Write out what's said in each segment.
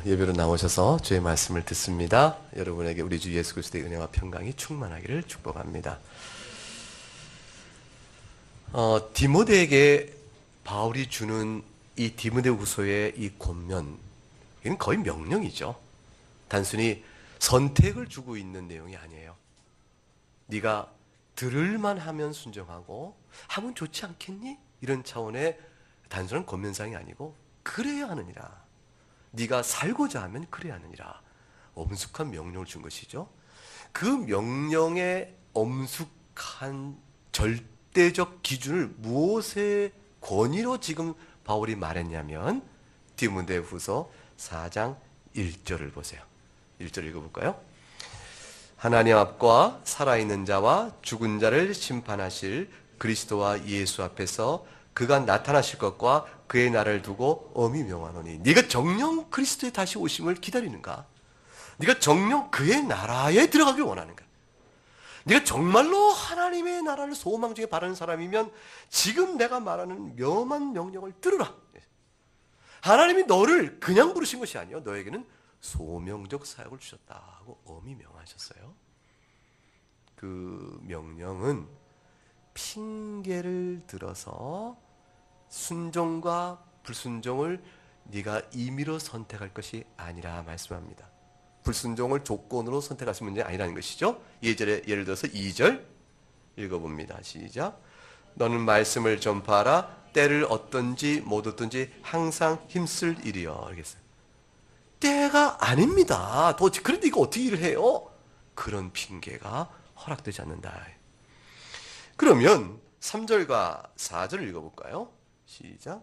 예배로 나오셔서 주의 말씀을 듣습니다. 여러분에게 우리 주 예수 그리스도의 은혜와 평강이 충만하기를 축복합니다. 디모데에게 바울이 주는 이 디모데후서의 이 권면, 이건 거의 명령이죠. 단순히 선택을 주고 있는 내용이 아니에요. 네가 들을만 하면 순종하고 하면 좋지 않겠니? 이런 차원의 단순한 권면상이 아니고 그래야 하느니라. 네가 살고자 하면 그래야 하느니라. 엄숙한 명령을 준 것이죠. 그 명령의 엄숙한 절대적 기준을 무엇의 권위로 지금 바울이 말했냐면 디모데후서 4장 1절을 보세요. 1절 읽어볼까요? 하나님 앞과 살아있는 자와 죽은 자를 심판하실 그리스도와 예수 앞에서 그가 나타나실 것과 그의 날을 두고 엄히 명하노니 네가 정녕 그리스도의 다시 오심을 기다리는가? 네가 정녕 그의 나라에 들어가길 원하는가? 네가 정말로 하나님의 나라를 소망 중에 바라는 사람이면 지금 내가 말하는 명한 명령을 들으라. 하나님이 너를 그냥 부르신 것이 아니요 너에게는 소명적 사역을 주셨다 하고 엄히 명하셨어요. 그 명령은 핑계를 들어서 순종과 불순종을 네가 임의로 선택할 것이 아니라 말씀합니다. 불순종을 조건으로 선택할 수 있는 문제 아니라는 것이죠. 예를 들어서 2절 읽어봅니다. 시작. 너는 말씀을 전파하라. 때를 얻든지 못 얻든지 항상 힘쓸 일이여. 알겠어요? 때가 아닙니다. 그런데 이거 어떻게 일을 해요? 그런 핑계가 허락되지 않는다. 그러면 3절과 4절을 읽어볼까요? 시작.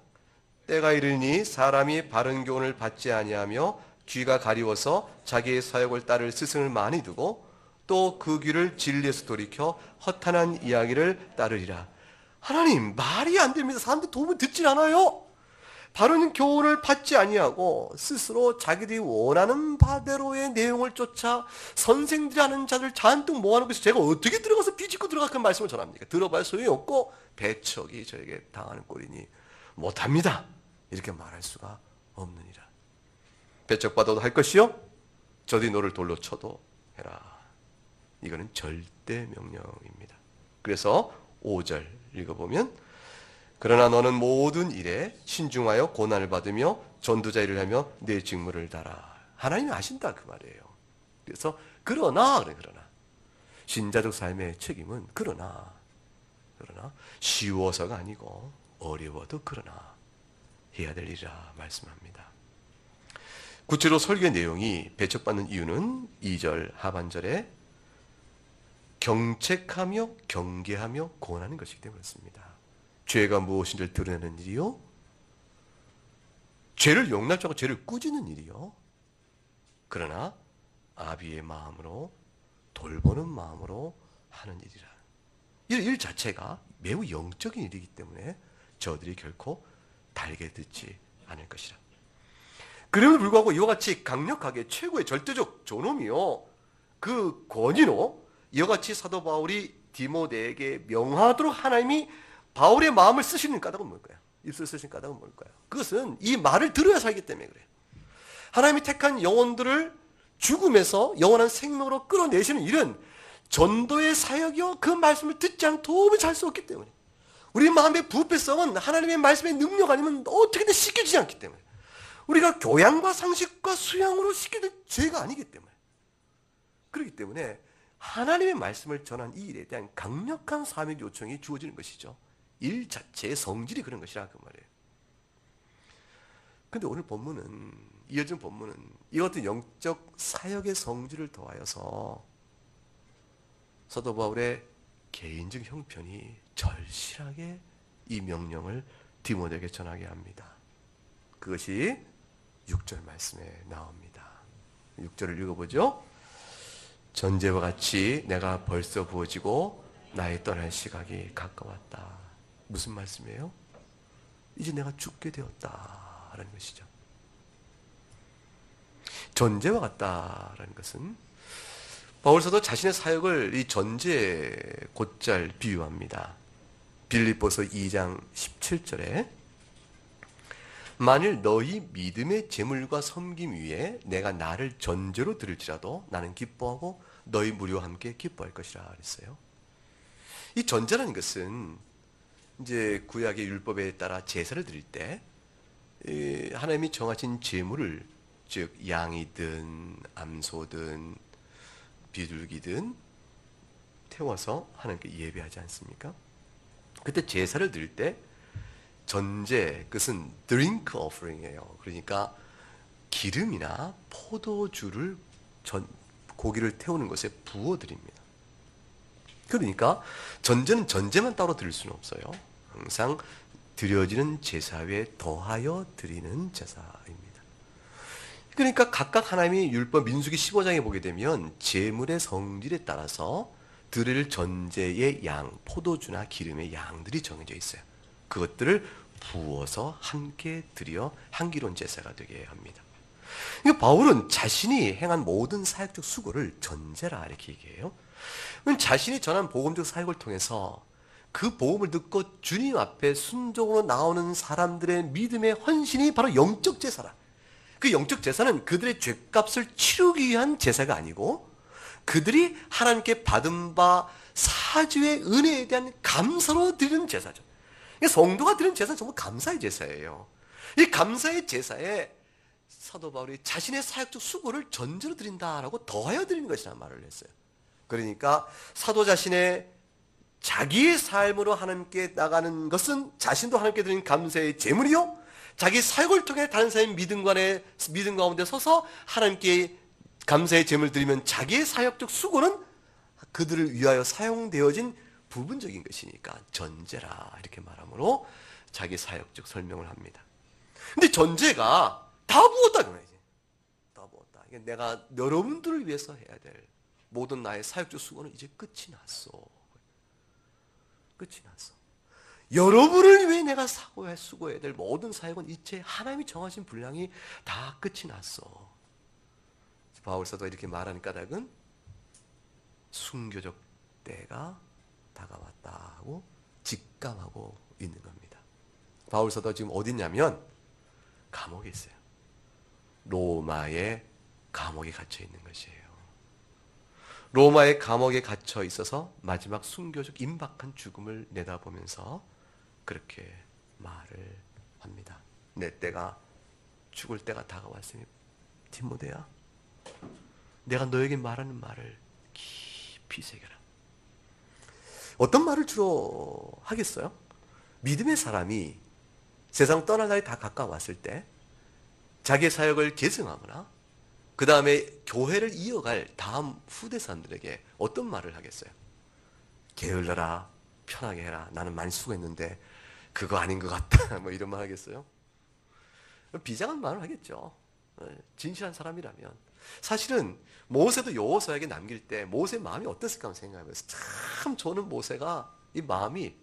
때가 이르니 사람이 바른 교훈을 받지 아니하며 귀가 가리워서 자기의 사역을 따를 스승을 많이 두고 또 그 귀를 진리에서 돌이켜 허탄한 이야기를 따르리라. 하나님, 말이 안 됩니다. 사람들 도움을 듣질 않아요. 바른 교훈을 받지 아니하고 스스로 자기들이 원하는 바대로의 내용을 쫓아 선생들이 하는 자들 잔뜩 모아놓고 있어서 제가 어떻게 들어가서 비집고 들어가 그 말씀을 전합니까? 들어봐야 소용이 없고 배척이 저에게 당하는 꼴이니 못합니다. 이렇게 말할 수가 없느니라. 배척받아도 할 것이요 저들이 너를 돌로 쳐도 해라. 이거는 절대 명령입니다. 그래서 5절 읽어보면 그러나 너는 모든 일에 신중하여 고난을 받으며 전도자 일을 하며 내 직무를 다라. 하나님이 아신다 그 말이에요. 그래서 그러나 신자적 삶의 책임은 그러나 쉬워서가 아니고 어려워도 그러나 해야 될 일이라 말씀합니다. 구체로 설교 내용이 배척받는 이유는 2절 하반절에 경책하며 경계하며 권하는 것이기 때문에 그렇습니다. 죄가 무엇인지를 드러내는 일이요, 죄를 용납하지 않고 죄를 꾸짖는 일이요, 그러나 아비의 마음으로 돌보는 마음으로 하는 일이라. 이 일 자체가 매우 영적인 일이기 때문에 저들이 결코 달게 듣지 않을 것이라. 그럼에도 불구하고 이와 같이 강력하게 최고의 절대적 존엄이요 그 권위로 이와 같이 사도 바울이 디모데에게 명하도록 하나님이 바울의 마음을 쓰시는 까닭은 뭘까요? 입술 쓰시는 까닭은 뭘까요? 그것은 이 말을 들어야 살기 때문에 그래요. 하나님이 택한 영혼들을 죽음에서 영원한 생명으로 끌어내시는 일은 전도의 사역이요 그 말씀을 듣지 않으면 도움을 잘 수 없기 때문에, 우리 마음의 부패성은 하나님의 말씀의 능력 아니면 어떻게든 씻겨지지 않기 때문에, 우리가 교양과 상식과 수양으로 씻겨질 죄가 아니기 때문에, 그렇기 때문에 하나님의 말씀을 전한 이 일에 대한 강력한 사명 요청이 주어지는 것이죠. 일 자체의 성질이 그런 것이라 그 말이에요. 그런데 오늘 본문은, 이어진 본문은 이 같은 영적 사역의 성질을 더하여서 사도 바울의 개인적 형편이 절실하게 이 명령을 디모데에게 전하게 합니다. 그것이 6절 말씀에 나옵니다. 6절을 읽어보죠. 전제와 같이 내가 벌써 부어지고 나의 떠날 시각이 가까웠다. 무슨 말씀이에요? 이제 내가 죽게 되었다라는 것이죠. 전제와 같다라는 것은 바울서도 자신의 사역을 이 전제 곧잘 비유합니다. 빌립보서 2장 17절에 만일 너희 믿음의 제물과 섬김 위에 내가 나를 전제로 드릴지라도 나는 기뻐하고 너희 무리와 함께 기뻐할 것이라 그랬어요. 이 전제라는 것은 이제 구약의 율법에 따라 제사를 드릴 때 하나님이 정하신 제물을, 즉 양이든 암소든 비둘기든 태워서 하나님께 예배하지 않습니까? 그때 제사를 드릴 때 전제, 그것은 drink offering이에요. 그러니까 기름이나 포도주를 고기를 태우는 것에 부어드립니다. 그러니까 전제는 전제만 따로 드릴 수는 없어요. 항상 드려지는 제사 위에 더하여 드리는 제사입니다. 그러니까 각각 하나님이 율법 민수기 15장에 보게 되면 제물의 성질에 따라서 드릴 전제의 양, 포도주나 기름의 양들이 정해져 있어요. 그것들을 부어서 함께 드려 향기로운 제사가 되게 합니다. 그러니까 바울은 자신이 행한 모든 사역적 수고를 전제라 이렇게 얘기해요. 자신이 전한 복음적 사역을 통해서 그 복음을 듣고 주님 앞에 순종으로 나오는 사람들의 믿음의 헌신이 바로 영적 제사라. 그 영적 제사는 그들의 죄값을 치르기 위한 제사가 아니고 그들이 하나님께 받은 바 사주의 은혜에 대한 감사로 드리는 제사죠. 성도가 드리는 제사는 정말 감사의 제사예요. 이 감사의 제사에 사도 바울이 자신의 사역적 수고를 전제로 드린다라고 더하여 드리는 것이라는 말을 했어요. 그러니까 사도 자신의 자기의 삶으로 하나님께 나가는 것은 자신도 하나님께 드리는 감사의 제물이요, 자기 사역을 통해 다른 사람의 믿음 가운데 서서 하나님께 감사의 제물을 드리면 자기의 사역적 수고는 그들을 위하여 사용되어진 부분적인 것이니까 전제라 이렇게 말하므로 자기 사역적 설명을 합니다. 근데 전제가 다 부었다 그 말이지. 다 부었다. 이게 내가 여러분들을 위해서 해야 될 모든 나의 사역적 수고는 이제 끝이 났어. 끝이 났어. 여러분을 위해 내가 수고해야 될 모든 사역은 이제 하나님이 정하신 분량이 다 끝이 났어. 바울 사도가 이렇게 말하는 까닭은 순교적 때가 다가왔다 하고 직감하고 있는 겁니다. 바울 사도가 지금 어디 있냐면 감옥에 있어요. 로마의 감옥에 갇혀 있는 것이에요. 로마의 감옥에 갇혀 있어서 마지막 순교적 임박한 죽음을 내다보면서 그렇게 말을 합니다. 내 때가, 죽을 때가 다가왔으니 디모데야, 내가 너에게 말하는 말을 깊이 새겨라. 어떤 말을 주로 하겠어요? 믿음의 사람이 세상 떠날 날이 다 가까웠을 때 자기의 사역을 계승하거나 그 다음에 교회를 이어갈 다음 후대 사람들에게 어떤 말을 하겠어요? 게을러라, 편하게 해라, 나는 많이 수고했는데 그거 아닌 것 같다, 뭐 이런 말 하겠어요? 비장한 말을 하겠죠. 진실한 사람이라면. 사실은 모세도 여호수아에게 남길 때 모세의 마음이 어땠을까 한번 생각해보세요. 참 저는 모세가 이 마음이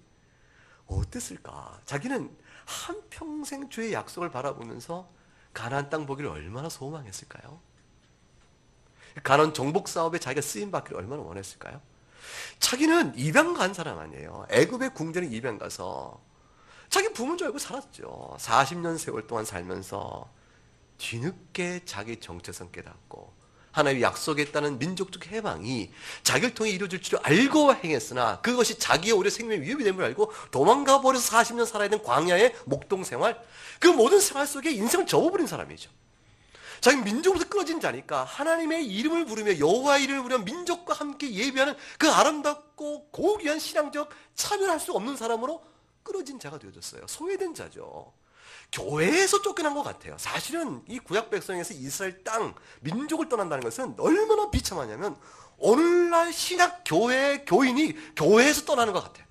어땠을까. 자기는 한평생 주의 약속을 바라보면서 가나안 땅 보기를 얼마나 소망했을까요? 가나안 정복 사업에 자기가 쓰임 받기를 얼마나 원했을까요? 자기는 입양 간 사람 아니에요. 애굽의 궁전에 입양 가서 자기 부모인 줄 알고 살았죠. 40년 세월 동안 살면서 뒤늦게 자기 정체성 깨닫고 하나님이 약속했다는 민족적 해방이 자기를 통해 이루어질 줄 알고 행했으나 그것이 자기의 오히려 생명의 위협이 됨을 알고 도망가 버려서 40년 살아야 되는 광야의 목동 생활, 그 모든 생활 속에 인생을 접어버린 사람이죠. 자기 민족으로부터 끊어진 자니까 하나님의 이름을 부르며 여호와의 이름을 부르며 민족과 함께 예배하는 그 아름답고 고귀한 신앙적 차별할 수 없는 사람으로 끊어진 자가 되어졌어요. 소외된 자죠. 교회에서 쫓겨난 것 같아요. 사실은 이 구약 백성에서 이스라엘 땅, 민족을 떠난다는 것은 얼마나 비참하냐면 오늘날 신약 교회 교인이 교회에서 떠나는 것 같아요.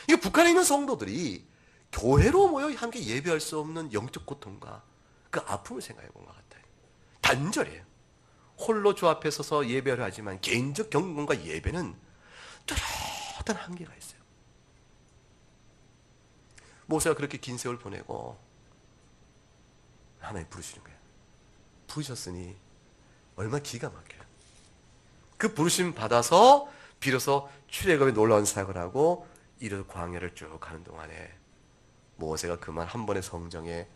이 북한에 있는 성도들이 교회로 모여 함께 예배할 수 없는 영적 고통과 그 아픔을 생각해 본 것 같아요. 단절이에요. 홀로 주 앞에 서서 예배를 하지만 개인적 경건과 예배는 뚜렷한 한계가 있어요. 모세가 그렇게 긴 세월 보내고 하나님 부르시는 거예요. 부르셨으니 얼마나 기가 막혀요. 그 부르심 받아서 비로소 출애굽에 놀라운 사역을 하고 이래서 광야를 쭉 가는 동안에 모세가 그만 한 번의 성정에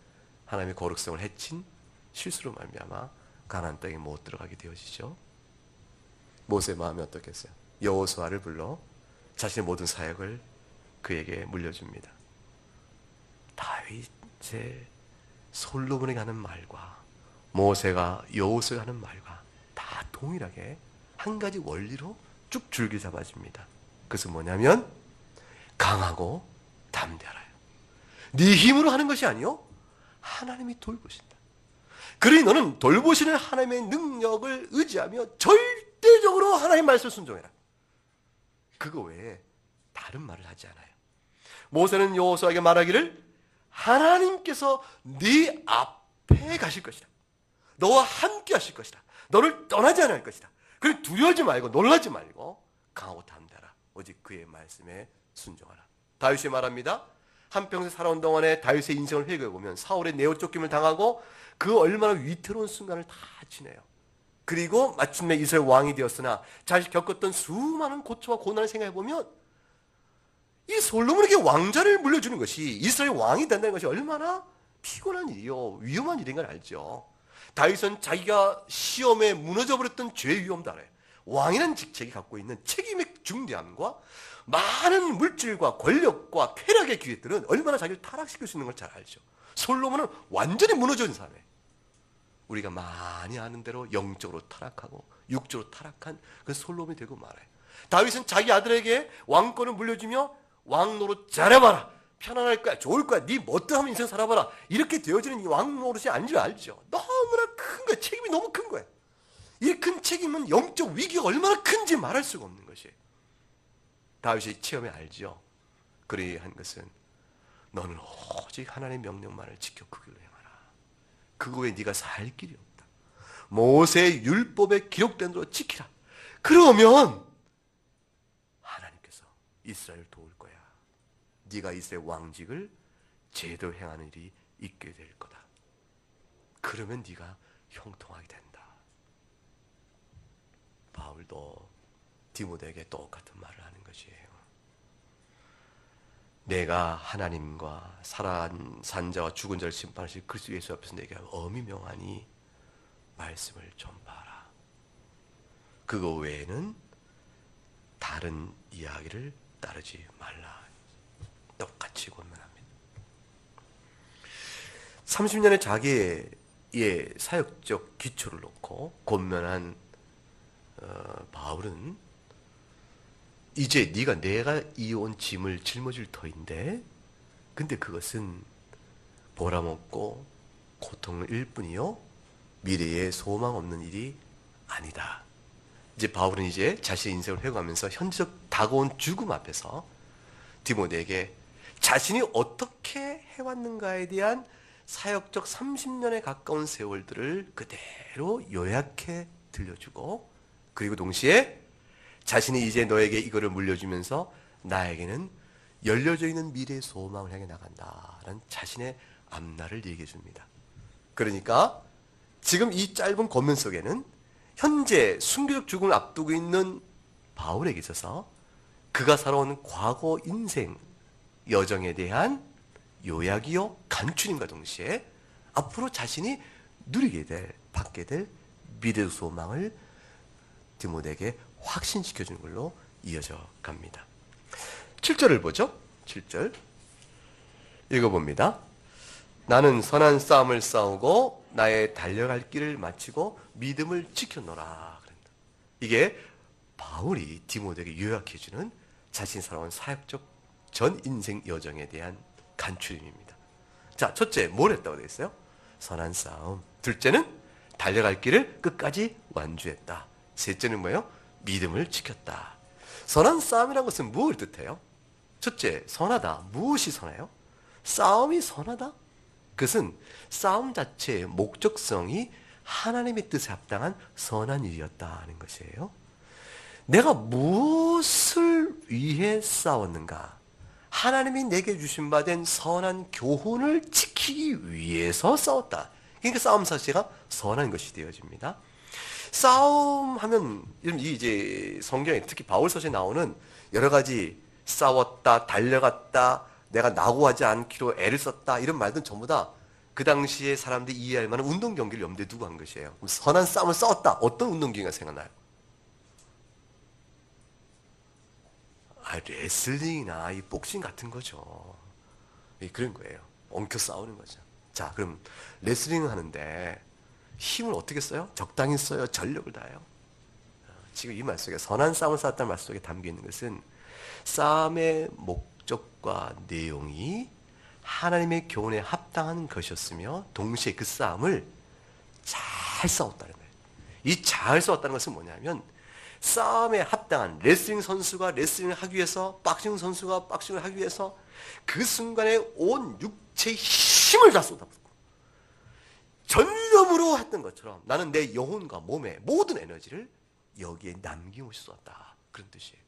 하나님의 거룩성을 해친 실수로 말미암아 가나안 땅에 못 들어가게 되어지죠. 모세의 마음이 어떻겠어요? 여호수아를 불러 자신의 모든 사역을 그에게 물려줍니다. 다윗의 솔로몬에게 하는 말과 모세가 여호수아에게 하는 말과 다 동일하게 한 가지 원리로 쭉 줄기 잡아집니다. 그것은 뭐냐면 강하고 담대하라요. 네 힘으로 하는 것이 아니요 하나님이 돌보신다. 그러니 너는 돌보시는 하나님의 능력을 의지하며 절대적으로 하나님 말씀을 순종해라. 그거 외에 다른 말을 하지 않아요. 모세는 여호수아에게 말하기를 하나님께서 네 앞에 가실 것이다. 너와 함께 하실 것이다. 너를 떠나지 않을 것이다. 그래 두려워하지 말고 놀라지 말고 강하고 담대하라. 오직 그의 말씀에 순종하라. 다윗이 말합니다. 한평생 살아온 동안에 다윗의 인생을 회고해보면 사울의 내어 쫓김을 당하고 그 얼마나 위태로운 순간을 다 지내요. 그리고 마침내 이스라엘 왕이 되었으나 자신이 겪었던 수많은 고초와 고난을 생각해보면 이 솔로몬에게 왕자를 물려주는 것이 이스라엘 왕이 된다는 것이 얼마나 피곤한 일이요 위험한 일인 걸 알죠. 다윗은 자기가 시험에 무너져버렸던 죄의 위험도 알아요. 왕이라는 직책이 갖고 있는 책임의 중대함과 많은 물질과 권력과 쾌락의 기회들은 얼마나 자기를 타락시킬 수 있는 걸 잘 알죠. 솔로몬은 완전히 무너진 사람이에요. 우리가 많이 아는 대로 영적으로 타락하고 육적으로 타락한 그 솔로몬이 되고 말아요. 다윗은 자기 아들에게 왕권을 물려주며 왕 노릇 잘해봐라. 편안할 거야. 좋을 거야. 네 멋대로 인생 살아봐라. 이렇게 되어지는 이 왕 노릇이 아닌 줄 알죠. 너무나 큰 거야. 책임이 너무 큰 거야. 이 큰 책임은 영적 위기가 얼마나 큰지 말할 수가 없는 것이에요. 다윗이 체험에 알죠. 그리한 것은 너는 오직 하나님의 명령만을 지켜 그 길로 행하라. 그거 외에 네가 살 길이 없다. 모세의 율법에 기록된 대로 지키라. 그러면 하나님께서 이스라엘을 도울 거야. 네가 이스라엘 왕직을 제대로 행하는 일이 있게 될 거다. 그러면 네가 형통하게 된다. 바울도 디모데에게 똑같은 말을 하는 것이에요. 내가 하나님과 산 자와 죽은 자를 심판하실 그리스도 예수 앞에서 내게 엄히 명하니 말씀을 전파하라. 그거 외에는 다른 이야기를 따르지 말라. 똑같이 권면합니다. 30년의 자기의 사역적 기초를 놓고 권면한 바울은 이제 내가 이어온 짐을 짊어질 터인데 근데 그것은 보람없고 고통일 뿐이요 미래에 소망 없는 일이 아니다. 이제 바울은 이제 자신의 인생을 회고하면서 현재적 다가온 죽음 앞에서 디모데에게 자신이 어떻게 해왔는가에 대한 사역적 30년에 가까운 세월들을 그대로 요약해 들려주고 그리고 동시에 자신이 이제 너에게 이거를 물려주면서 나에게는 열려져 있는 미래의 소망을 향해 나간다라는 자신의 앞날을 얘기해 줍니다. 그러니까 지금 이 짧은 권면 속에는 현재 순교적 죽음을 앞두고 있는 바울에게 있어서 그가 살아온 과거 인생 여정에 대한 요약이요 간추림과 동시에 앞으로 자신이 누리게 될 받게 될 미래의 소망을 디모데에게 확신시켜주는 걸로 이어져 갑니다. 7절을 보죠. 7절 읽어봅니다. 나는 선한 싸움을 싸우고 나의 달려갈 길을 마치고 믿음을 지켰노라. 이게 바울이 디모데에게 요약해주는 자신이 살아온 사역적 전 인생 여정에 대한 간추림입니다. 자, 첫째 뭘 했다고 되어 있어요? 선한 싸움. 둘째는 달려갈 길을 끝까지 완주했다. 셋째는 뭐예요? 믿음을 지켰다. 선한 싸움이라는 것은 무엇을 뜻해요? 첫째, 선하다. 무엇이 선해요? 싸움이 선하다? 그것은 싸움 자체의 목적성이 하나님의 뜻에 합당한 선한 일이었다는 것이에요. 내가 무엇을 위해 싸웠는가? 하나님이 내게 주신 바 된 선한 교훈을 지키기 위해서 싸웠다. 그러니까 싸움 자체가 선한 것이 되어집니다. 싸움하면 이제 성경에 특히 바울서에 나오는 여러 가지 싸웠다, 달려갔다, 내가 낙오하지 않기로 애를 썼다 이런 말들은 전부 다 그 당시에 사람들이 이해할 만한 운동 경기를 염두에 두고 한 것이에요. 선한 싸움을 싸웠다. 어떤 운동 경기가 생각나요? 레슬링이나 이 복싱 같은 거죠. 그런 거예요. 엉켜 싸우는 거죠. 자, 그럼 레슬링 하는데 힘을 어떻게 써요? 적당히 써요? 전력을 다해요? 지금 이 말 속에 선한 싸움을 싸웠다는 말 속에 담겨 있는 것은 싸움의 목적과 내용이 하나님의 교훈에 합당한 것이었으며 동시에 그 싸움을 잘 싸웠다는 거예요. 이 잘 싸웠다는 것은 뭐냐면 싸움에 합당한 레슬링 선수가 레슬링을 하기 위해서 박싱 선수가 박싱을 하기 위해서 그 순간에 온 육체의 힘을 다 쏟아붓고 전념으로 했던 것처럼 나는 내 영혼과 몸의 모든 에너지를 여기에 남김없이 쏟았다. 그런 뜻이에요.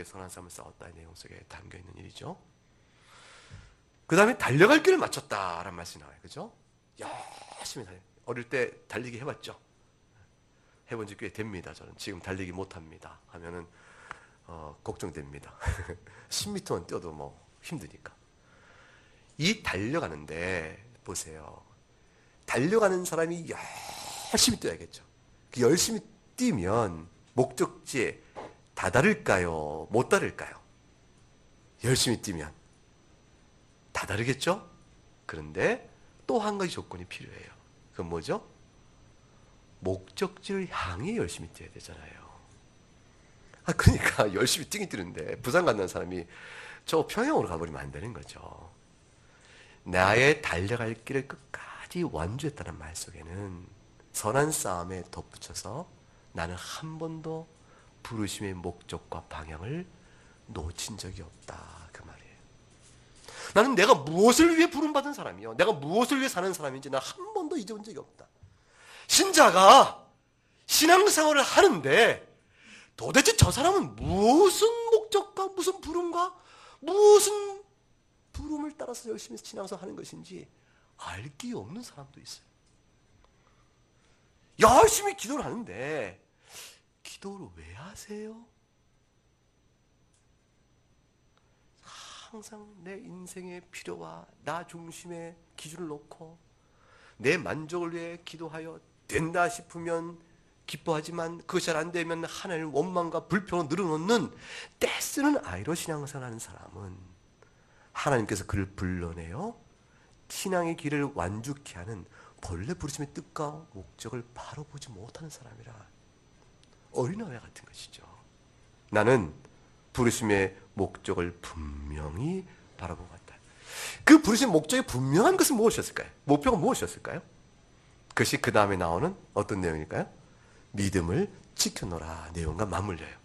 선한 싸움을 싸웠다의 내용 속에 담겨있는 일이죠. 그 다음에 달려갈 길을 맞췄다라는 말씀이 나와요. 그죠? 열심히 달려. 어릴 때 달리기 해봤죠? 해본 지 꽤 됩니다. 저는 지금 달리기 못합니다 하면은 걱정됩니다. 10m만 뛰어도 뭐 힘드니까. 이 달려가는데 보세요. 달려가는 사람이 열심히 뛰어야겠죠. 그 열심히 뛰면 목적지에 다다를까요? 못 다를까요? 열심히 뛰면 다다르겠죠? 그런데 또 한 가지 조건이 필요해요. 그건 뭐죠? 목적지를 향해 열심히 뛰어야 되잖아요. 그러니까 열심히 뛰긴 뛰는데 부산 간다는 사람이 저 평양으로 가버리면 안 되는 거죠. 나의 달려갈 길을 끝까지 완주했다는 말 속에는 선한 싸움에 덧붙여서 나는 한 번도 부르심의 목적과 방향을 놓친 적이 없다. 그 말이에요. 나는 내가 무엇을 위해 부름받은 사람이요, 내가 무엇을 위해 사는 사람인지 난 한 번도 잊어본 적이 없다. 신자가 신앙생활을 하는데 도대체 저 사람은 무슨 목적과 무슨 부름과 무슨 부름을 따라서 열심히 신앙생활 하는 것인지 알 게 없는 사람도 있어요. 열심히 기도를 하는데 기도를 왜 하세요? 항상 내 인생의 필요와 나 중심의 기준을 놓고 내 만족을 위해 기도하여 된다 싶으면 기뻐하지만 그것이 잘 안 되면 하나님의 원망과 불평을 늘어놓는 떼쓰는 아이로 신앙생활하는 사람은 하나님께서 그를 불러내어 신앙의 길을 완죽케 하는 본래 부르심의 뜻과 목적을 바로 보지 못하는 사람이라 어린아이 같은 것이죠. 나는 부르심의 목적을 분명히 바라보고 갔다. 그 부르심의 목적이 분명한 것은 무엇이었을까요? 목표가 무엇이었을까요? 그것이 그 다음에 나오는 어떤 내용일까요? 믿음을 지켜노라 내용과 맞물려요.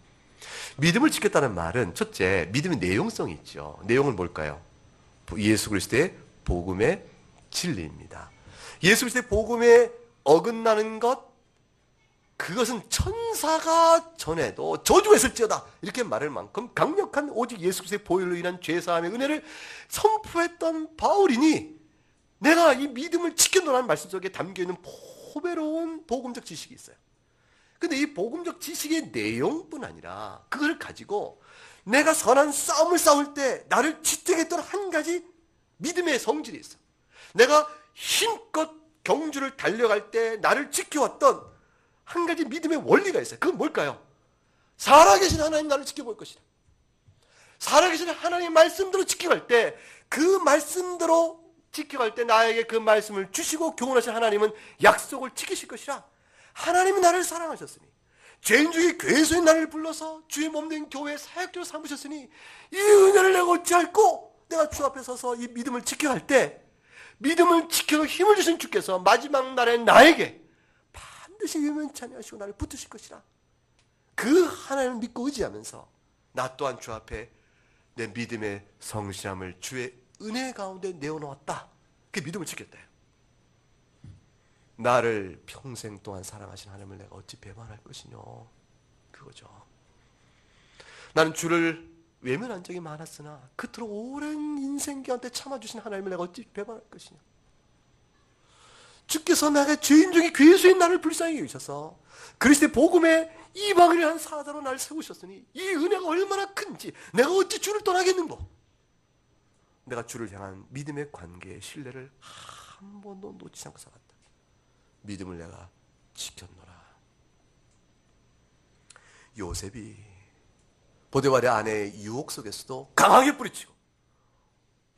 믿음을 지켰다는 말은 첫째, 믿음의 내용성이 있죠. 내용은 뭘까요? 예수 그리스도의 복음의 진리입니다. 예수 그리스도의 복음에 어긋나는 것, 그것은 천사가 전에도 저주했을지어다 이렇게 말할 만큼 강력한 오직 예수 그리스도의 보혈로 인한 죄사함의 은혜를 선포했던 바울이니 내가 이 믿음을 지켜노라는 말씀 속에 담겨있는 포배로운 복음적 지식이 있어요. 근데 이 복음적 지식의 내용뿐 아니라 그걸 가지고 내가 선한 싸움을 싸울 때 나를 지탱했던 한 가지 믿음의 성질이 있어. 내가 힘껏 경주를 달려갈 때 나를 지켜왔던 한 가지 믿음의 원리가 있어요. 그건 뭘까요? 살아계신 하나님 나를 지켜볼 것이다. 살아계신 하나님의 말씀대로 지켜갈 때 그 말씀대로 지켜갈 때 나에게 그 말씀을 주시고 교훈하신 하나님은 약속을 지키실 것이라. 하나님이 나를 사랑하셨으니 죄인 중에 괴수인 나를 불러서 주의 몸된 교회의 사역자로 삼으셨으니 이 은혜를 내가 어찌할꼬. 내가 주 앞에 서서 이 믿음을 지켜갈 때 믿음을 지켜 힘을 주신 주께서 마지막 날에 나에게 반드시 유면치 아니하시고 나를 붙으실 것이라. 그 하나님을 믿고 의지하면서 나 또한 주 앞에 내 믿음의 성실함을 주의 은혜 가운데 내어놓았다. 그 믿음을 지켰다. 나를 평생 동안 사랑하신 하나님을 내가 어찌 배반할 것이냐. 그거죠. 나는 주를 외면한 적이 많았으나 그토록 오랜 인생 가운데 참아주신 하나님을 내가 어찌 배반할 것이냐. 주께서 나가 죄인 중에 괴수인 나를 불쌍히 여기셔서 그리스도의 복음에 이방을 위한 사자로 나를 세우셨으니 이 은혜가 얼마나 큰지 내가 어찌 주를 떠나겠는고. 내가 주를 향한 믿음의 관계의 신뢰를 한 번도 놓치지 않고 살았다. 믿음을 내가 지켰노라. 요셉이 보디발의 아내의 유혹 속에서도 강하게 뿌리치고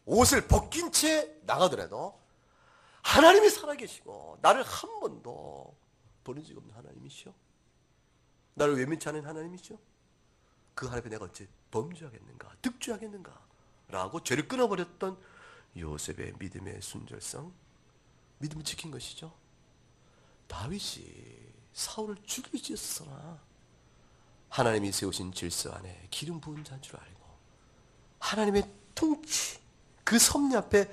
옷을 벗긴 채 나가더라도 하나님이 살아계시고 나를 한 번도 버린 적이 없는 하나님이시오. 나를 외면치 않은 하나님이시오. 그 하나님께 내가 어찌 범죄하겠는가, 득죄하겠는가 라고 죄를 끊어버렸던 요셉의 믿음의 순결성, 믿음을 지킨 것이죠. 다윗이 사울을 죽이지었으나 하나님이 세우신 질서 안에 기름 부은 자인 줄 알고 하나님의 통치, 그 섭리 앞에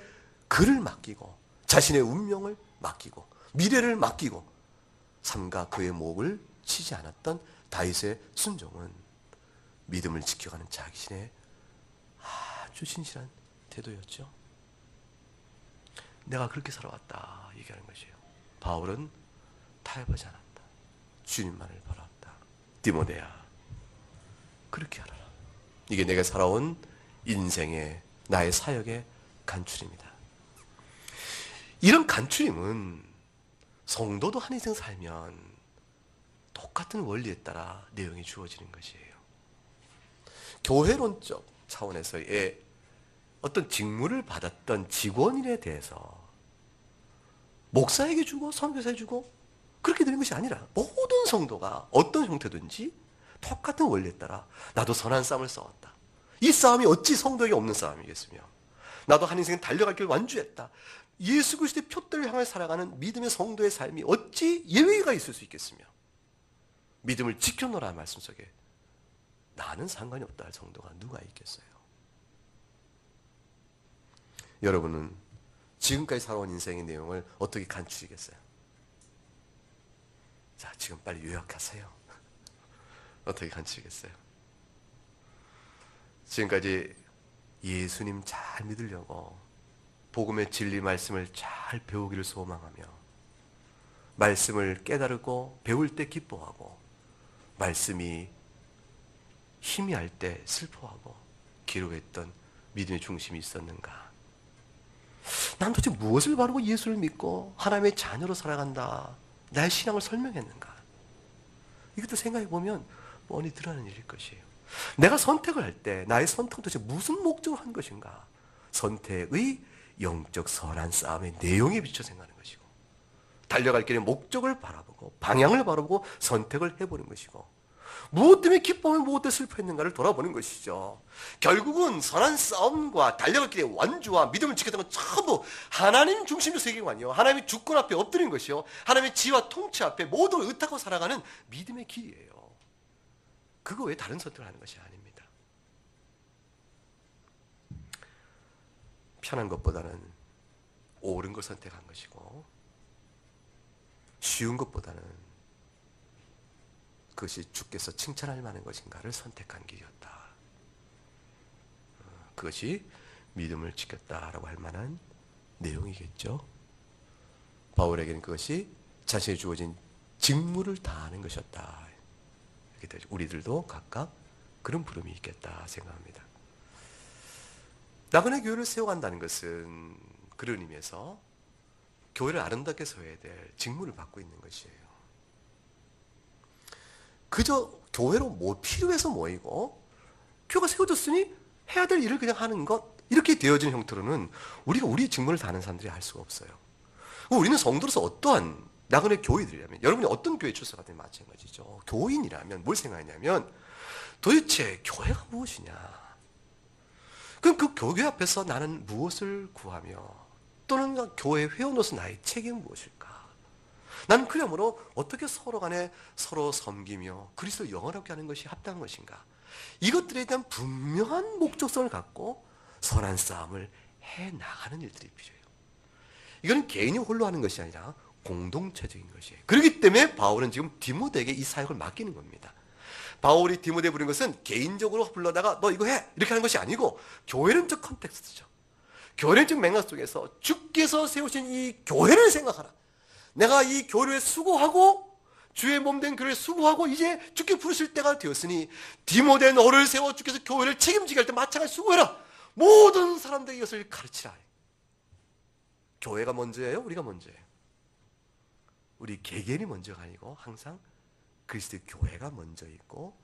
그를 맡기고 자신의 운명을 맡기고 미래를 맡기고 삼가 그의 목을 치지 않았던 다윗의 순종은 믿음을 지켜가는 자기신의 아주 진실한 태도였죠. 내가 그렇게 살아왔다 얘기하는 것이에요. 바울은 타협하지 않았다. 주님만을 바라왔다. 디모데야, 그렇게 하라. 이게 내가 살아온 인생의 나의 사역의 간추림이다. 이런 간추림은 성도도 한 인생 살면 똑같은 원리에 따라 내용이 주어지는 것이에요. 교회론적 차원에서의 어떤 직무를 받았던 직원인에 대해서 목사에게 주고 선교사에게 주고 그렇게 되는 것이 아니라 모든 성도가 어떤 형태든지 똑같은 원리에 따라 나도 선한 싸움을 싸웠다. 이 싸움이 어찌 성도에게 없는 싸움이겠으며 나도 한 인생 달려갈 길 완주했다. 예수 그리스도의 표대를 향해 살아가는 믿음의 성도의 삶이 어찌 예외가 있을 수 있겠으며 믿음을 지켜놓으라 말씀 속에 나는 상관이 없다 할 성도가 누가 있겠어요? 여러분은 지금까지 살아온 인생의 내용을 어떻게 간추리겠어요? 자, 지금 빨리 요약하세요. 어떻게 간추리겠어요? 지금까지 예수님 잘 믿으려고 복음의 진리 말씀을 잘 배우기를 소망하며 말씀을 깨달고 배울 때 기뻐하고 말씀이 희미할 때 슬퍼하고 기록했던 믿음의 중심이 있었는가? 난 도대체 무엇을 바르고 예수를 믿고 하나님의 자녀로 살아간다 나의 신앙을 설명했는가? 이것도 생각해보면 뻔히 드러나는 일일 것이에요. 내가 선택을 할 때 나의 선택은 도대체 무슨 목적으로 한 것인가? 선택의 영적 선한 싸움의 내용에 비춰 생각하는 것이고 달려갈 길의 목적을 바라보고 방향을 바라보고 선택을 해보는 것이고 무엇 때문에 기뻐하며 무엇 때문에 슬퍼했는가를 돌아보는 것이죠. 결국은 선한 싸움과 달려갈 길의 완주와 믿음을 지켰던 건 전부 하나님 중심적 세계관이요, 하나님의 주권 앞에 엎드린 것이요, 하나님의 지혜와 통치 앞에 모두 의탁하고 살아가는 믿음의 길이에요. 그거 외에 다른 선택을 하는 것이 아닙니다. 편한 것보다는 옳은 걸 선택한 것이고 쉬운 것보다는 그것이 주께서 칭찬할 만한 것인가를 선택한 길이었다. 그것이 믿음을 지켰다라고 할 만한 내용이겠죠. 바울에게는 그것이 자신이 주어진 직무를 다하는 것이었다. 이렇게 되죠. 우리들도 각각 그런 부름이 있겠다 생각합니다. 나그네 교회를 세워간다는 것은 그런 의미에서 교회를 아름답게 세워야 될 직무를 받고 있는 것이에요. 그저 교회로 필요해서 모이고 교회가 세워졌으니 해야 될 일을 그냥 하는 것, 이렇게 되어진 형태로는 우리가 우리의 직무를 다하는 사람들이 할 수가 없어요. 우리는 성도로서 어떠한 나그네 교회들이라면, 여러분이 어떤 교회 출석하든 마찬가지죠. 교인이라면 뭘 생각하냐면 도대체 교회가 무엇이냐, 그럼 그 교회 앞에서 나는 무엇을 구하며 또는 교회 회원으로서 나의 책임은 무엇일까? 나는 그러므로 어떻게 서로 간에 서로 섬기며 그리스도를 영원하게 하는 것이 합당한 것인가? 이것들에 대한 분명한 목적성을 갖고 선한 싸움을 해나가는 일들이 필요해요. 이거는 개인이 홀로 하는 것이 아니라 공동체적인 것이에요. 그렇기 때문에 바울은 지금 디모데에게 이 사역을 맡기는 겁니다. 바울이 디모데에 부른 것은 개인적으로 불러다가 너 이거 해! 이렇게 하는 것이 아니고 교회론적 컨텍스트죠. 교회론적 맥락 속에서 주께서 세우신 이 교회를 생각하라. 내가 이 교회에 수고하고 주의 몸된 교회에 수고하고 이제 주께 부르실 때가 되었으니 디모데 너를 세워 주께서 교회를 책임지게 할 때 마찬가지 수고해라. 모든 사람들에게 이것을 가르치라. 교회가 먼저예요? 우리가 먼저예요? 우리 개개인이 먼저가 아니고 항상 그리스도의 교회가 먼저 있고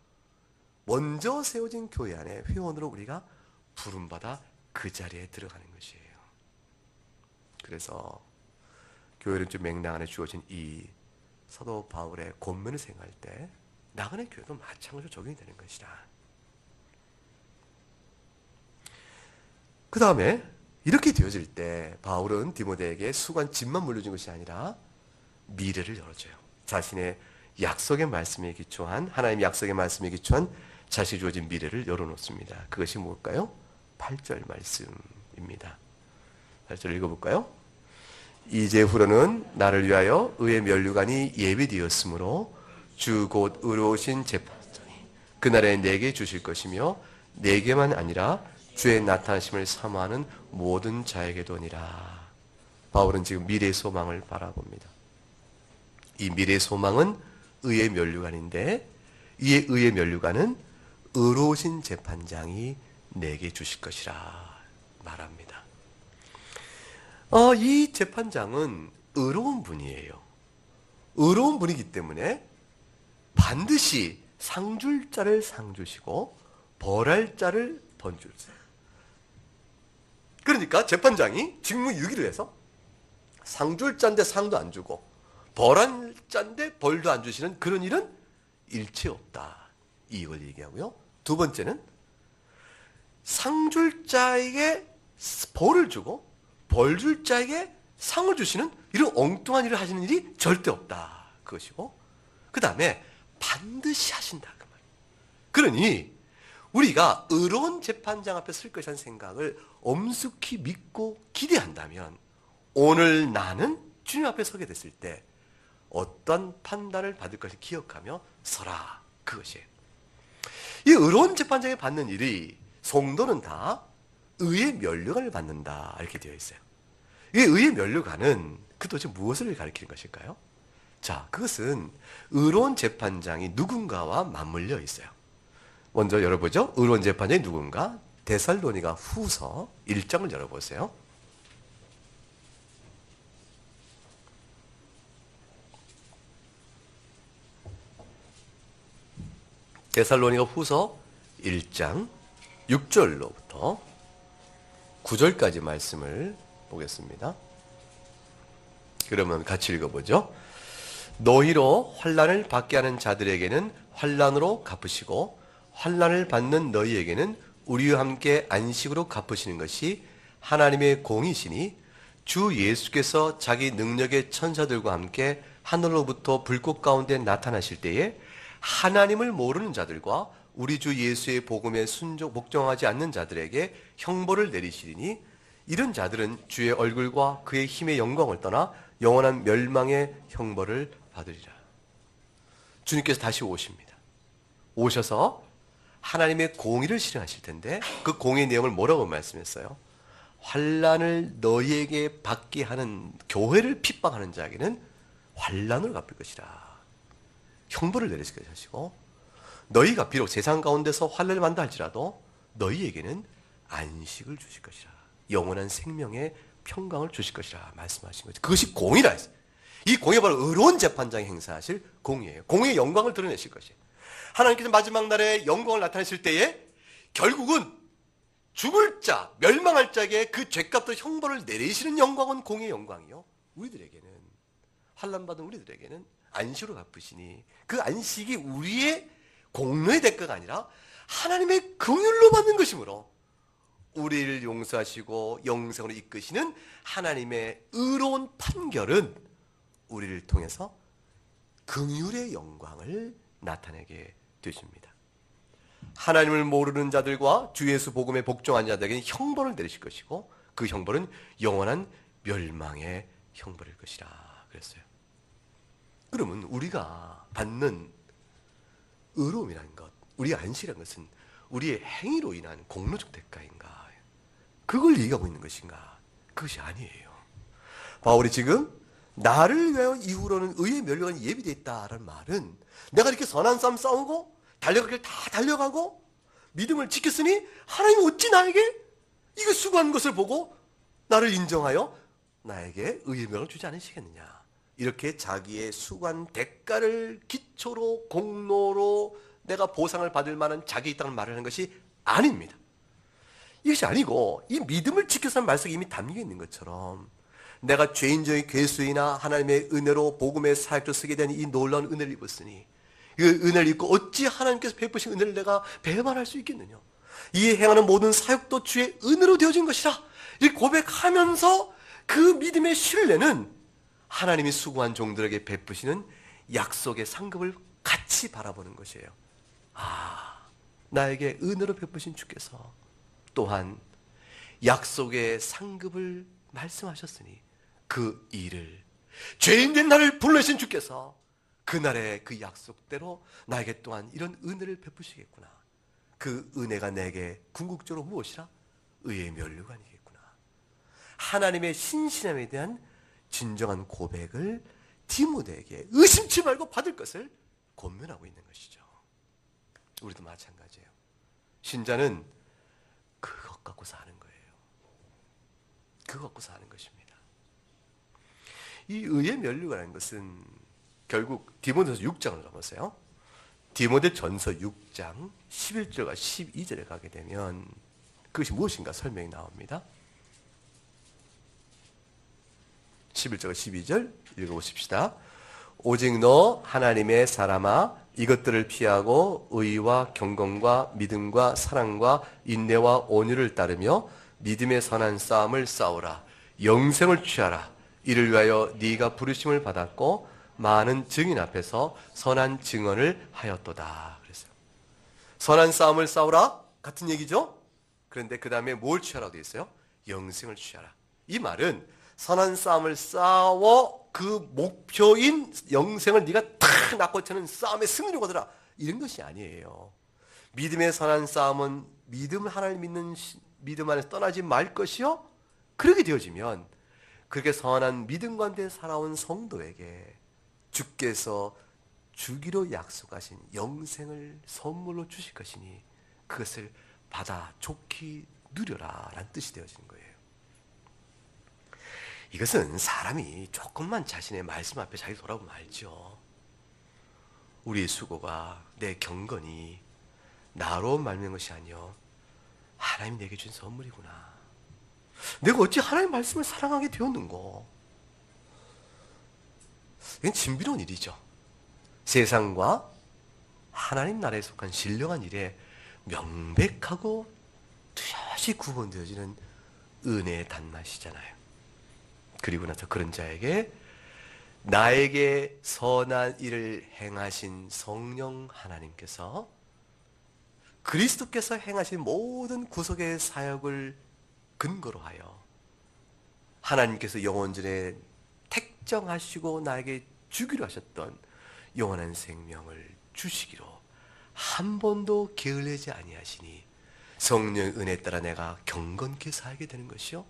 먼저 세워진 교회 안에 회원으로 우리가 부름받아 그 자리에 들어가는 것이에요. 그래서 교회는 좀 맥락 안에 주어진 이 사도 바울의 권면을 생각할 때 나그네 교회도 마찬가지로 적용이 되는 것이다. 그 다음에 이렇게 되어질 때 바울은 디모데에게 수고한 짐만 물려준 것이 아니라 미래를 열어줘요. 자신의 약속의 말씀에 기초한, 하나님의 약속의 말씀에 기초한 자신이 주어진 미래를 열어놓습니다. 그것이 뭘까요? 8절 말씀입니다. 8절 읽어볼까요? 이제후로는 나를 위하여 의의 면류관이 예비되었으므로 주 곧 의로우신 재판장이 그날에 내게 주실 것이며 내게만 아니라 주의 나타나심을 사모하는 모든 자에게도니라. 바울은 지금 미래의 소망을 바라봅니다. 이 미래의 소망은 의의 면류관인데 이 의의 면류관은 의로우신 재판장이 내게 주실 것이라 말합니다. 이 재판장은 의로운 분이에요. 의로운 분이기 때문에 반드시 상줄 자를 상 주시고 벌할 자를 번 주세요. 그러니까 재판장이 직무유기를 해서 상줄 자인데 상도 안 주고 벌할 자인데 벌도 안 주시는 그런 일은 일체 없다. 이걸 얘기하고요. 두 번째는 상줄 자에게 벌을 주고 벌 줄 자에게 상을 주시는 이런 엉뚱한 일을 하시는 일이 절대 없다. 그것이고 그 다음에 반드시 하신다. 그 말이에요. 그러니 우리가 의로운 재판장 앞에 설 것이라는 생각을 엄숙히 믿고 기대한다면 오늘 나는 주님 앞에 서게 됐을 때 어떤 판단을 받을 것을 기억하며 서라. 그것이에요. 이 의로운 재판장이 받는 일이 성도는 다 의의 면류관을 받는다. 이렇게 되어 있어요. 이 의의 면류관은 그 도대체 무엇을 가리키는 것일까요? 자, 그것은 의로운 재판장이 누군가와 맞물려 있어요. 먼저 열어보죠. 의로운 재판장이 누군가? 데살로니가 후서 1장을 열어보세요. 데살로니가 후서 1장 6절로부터 9절까지 말씀을 보겠습니다. 그러면 같이 읽어보죠. 너희로 환난을 받게 하는 자들에게는 환난으로 갚으시고 환난을 받는 너희에게는 우리와 함께 안식으로 갚으시는 것이 하나님의 공이시니 주 예수께서 자기 능력의 천사들과 함께 하늘로부터 불꽃 가운데 나타나실 때에 하나님을 모르는 자들과 우리 주 예수의 복음에 복종하지 않는 자들에게 형벌을 내리시리니 이런 자들은 주의 얼굴과 그의 힘의 영광을 떠나 영원한 멸망의 형벌을 받으리라. 주님께서 다시 오십니다. 오셔서 하나님의 공의를 실행하실 텐데 그 공의의 내용을 뭐라고 말씀했어요? 환난을 너희에게 받게 하는 교회를 핍박하는 자에게는 환난을 갚을 것이라. 형벌을 내리실 것이고 너희가 비록 세상 가운데서 환난을 받는다 할지라도 너희에게는 안식을 주실 것이라. 영원한 생명의 평강을 주실 것이라 말씀하신 거죠. 그것이 공의라 했어요. 이 공의가 바로 의로운 재판장이 행사하실 공의예요. 공의의 영광을 드러내실 것이에요. 하나님께서 마지막 날에 영광을 나타내실 때에 결국은 죽을 자, 멸망할 자에게 그 죄값도 형벌을 내리시는 영광은 공의의 영광이요. 우리들에게는 환난받은 우리들에게는 안식으로 갚으시니 그 안식이 우리의 공로의 대가가 아니라 하나님의 긍휼로 받는 것이므로 우리를 용서하시고 영생으로 이끄시는 하나님의 의로운 판결은 우리를 통해서 긍휼의 영광을 나타내게 되십니다. 하나님을 모르는 자들과 주 예수 복음에 복종한 자들에게는 형벌을 내리실 것이고 그 형벌은 영원한 멸망의 형벌일 것이라 그랬어요. 그러면 우리가 받는 의로움이라는 것, 우리의 안식이라는 것은 우리의 행위로 인한 공로적 대가인가? 그걸 얘기하고 있는 것인가? 그것이 아니에요. 바울이 지금 나를 위하여 이후로는 의의 면류관이 예비되어 있다라는 말은 내가 이렇게 선한 싸움 싸우고 달려가길 다 달려가고 믿음을 지켰으니 하나님은 어찌 나에게 이거 수고한 것을 보고 나를 인정하여 나에게 의의 명을 주지 않으시겠느냐. 이렇게 자기의 수고한 대가를 기초로 공로로 내가 보상을 받을 만한 자격이 있다는 말을 하는 것이 아닙니다. 이것이 아니고 이 믿음을 지켜서 하는 말씀이 이미 담겨 있는 것처럼 내가 죄인적인 괴수이나 하나님의 은혜로 복음의 사역을 쓰게 된 이 놀라운 은혜를 입었으니 그 은혜를 입고 어찌 하나님께서 베푸신 은혜를 내가 배반할 수 있겠느냐. 이 행하는 모든 사역도 주의 은혜로 되어진 것이라 이렇게 고백하면서 그 믿음의 신뢰는 하나님이 수고한 종들에게 베푸시는 약속의 상급을 같이 바라보는 것이에요. 나에게 은혜로 베푸신 주께서 또한 약속의 상급을 말씀하셨으니 그 일을 죄인된 나를 불러신 주께서 그날의 그 약속대로 나에게 또한 이런 은혜를 베푸시겠구나. 그 은혜가 내게 궁극적으로 무엇이라? 의의 면류관이겠구나. 하나님의 신실함에 대한 진정한 고백을 디모데에게 의심치 말고 받을 것을 권면하고 있는 것이죠. 우리도 마찬가지예요. 신자는 그것 갖고 사는 거예요. 그것 갖고 사는 것입니다. 이 의의 면류관이라는 것은 결국 디모데전서 6장을 가보세요. 디모데전서 6장 11절과 12절에 가게 되면 그것이 무엇인가 설명이 나옵니다. 11절과 12절 읽어보십시다. 오직 너 하나님의 사람아 이것들을 피하고 의와 경건과 믿음과 사랑과 인내와 온유를 따르며 믿음의 선한 싸움을 싸우라. 영생을 취하라. 이를 위하여 네가 부르심을 받았고 많은 증인 앞에서 선한 증언을 하였도다. 그랬어요. 선한 싸움을 싸우라 같은 얘기죠. 그런데 그 다음에 뭘 취하라고 되어 있어요? 영생을 취하라. 이 말은 선한 싸움을 싸워 그 목표인 영생을 네가 탁 낳고 차는 싸움의 승리로 거두라. 이런 것이 아니에요. 믿음의 선한 싸움은 믿음 하나를 믿는 믿음 안에서 떠나지 말 것이요. 그렇게 되어지면 그렇게 선한 믿음 가운데 살아온 성도에게 주께서 주기로 약속하신 영생을 선물로 주실 것이니 그것을 받아 좋게 누려라 라는 뜻이 되어지는 거예요. 이것은 사람이 조금만 자신의 말씀 앞에 자기 돌아보면 알죠. 우리의 수고가 내 경건이 나로 말미암은 것이 아니요 하나님이 내게 준 선물이구나. 내가 어찌 하나님의 말씀을 사랑하게 되었는고. 이건 신비로운 일이죠. 세상과 하나님 나라에 속한 신령한 일에 명백하고 뚜렷이 구분되어지는 은혜의 단맛이잖아요. 그리고 나서 그런 자에게 나에게 선한 일을 행하신 성령 하나님께서 그리스도께서 행하신 모든 구속의 사역을 근거로 하여 하나님께서 영원전에 택정하시고 나에게 주기로 하셨던 영원한 생명을 주시기로 한 번도 게을리지 아니하시니 성령의 은혜에 따라 내가 경건케 살게 되는 것이요.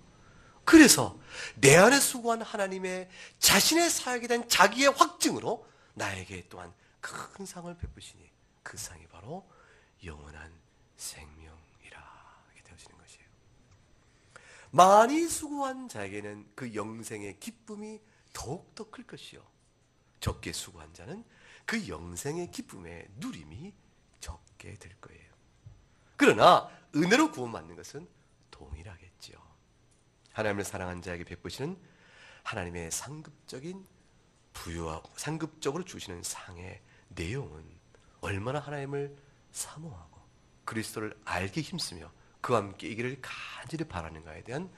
그래서 내 안에 수고한 하나님의 자신의 사역에 대한 자기의 확증으로 나에게 또한 큰 상을 베푸시니 그 상이 바로 영원한 생명이라 이렇게 되어지는 것이에요. 많이 수고한 자에게는 그 영생의 기쁨이 더욱더 클 것이요. 적게 수고한 자는 그 영생의 기쁨의 누림이 적게 될 거예요. 그러나 은혜로 구원받는 것은 동일하겠지요. 하나님을 사랑한 자에게 베푸시는 하나님의 상급적인 부여와 상급적으로 주시는 상의 내용은 얼마나 하나님을 사모하고 그리스도를 알게 힘쓰며 그와 함께 이 길을 간절히 바라는가에 대한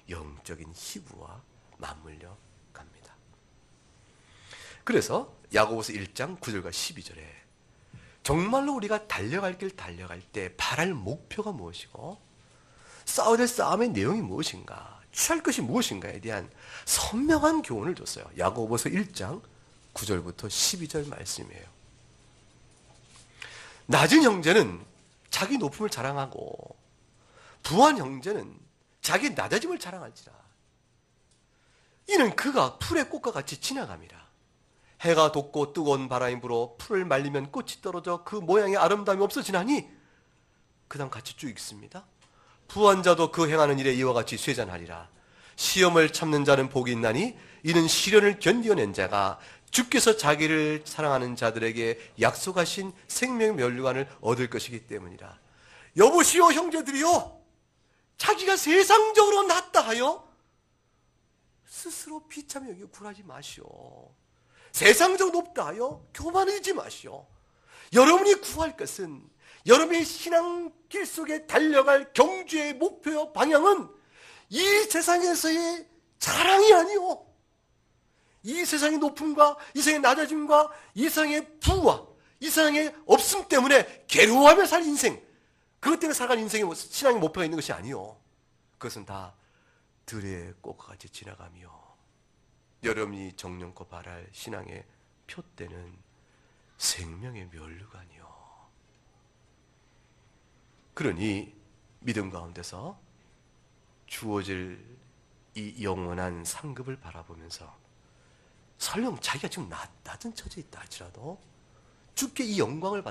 영적인 희부와 맞물려 갑니다. 그래서 야고보서 1장 9절과 12절에 정말로 우리가 달려갈 길 달려갈 때 바랄 목표가 무엇이고 싸워야 될 싸움의 내용이 무엇인가, 취할 것이 무엇인가에 대한 선명한 교훈을 줬어요. 야고보서 1장 9절부터 12절 말씀이에요. 낮은 형제는 자기 높음을 자랑하고 부한 형제는 자기 낮아짐을 자랑할지라. 이는 그가 풀의 꽃과 같이 지나갑니다. 해가 돋고 뜨거운 바람이 불어 풀을 말리면 꽃이 떨어져 그 모양의 아름다움이 없어지나니 그 다음 같이 쭉 읽습니다. 부한 자도 그 행하는 일에 이와 같이 쇠잔하리라. 시험을 참는 자는 복이 있나니 이는 시련을 견디어낸 자가 주께서 자기를 사랑하는 자들에게 약속하신 생명의 면류관을 얻을 것이기 때문이라. 여보시오 형제들이요, 자기가 세상적으로 낫다 하여 스스로 비참히 여기고 굴하지 마시오. 세상적으로 높다 하여 교만하지 마시오. 여러분이 구할 것은, 여러분의 신앙길 속에 달려갈 경주의 목표와 방향은 이 세상에서의 자랑이 아니오. 이 세상의 높음과 이 세상의 낮아짐과 이 세상의 부와 이 세상의 없음 때문에 괴로워하며 살 인생, 그것 때문에 살아갈 인생의 신앙의 목표가 있는 것이 아니오. 그것은 다 들의 꽃과 같이 지나가며 여러분이 정령코 바랄 신앙의 표대는 생명의 면류관이요. 그러니 믿음 가운데서 주어질 이 영원한 상급을 바라보면서 설령 자기가 지금 낮은 처지에 있다 할지라도 주께 이 영광을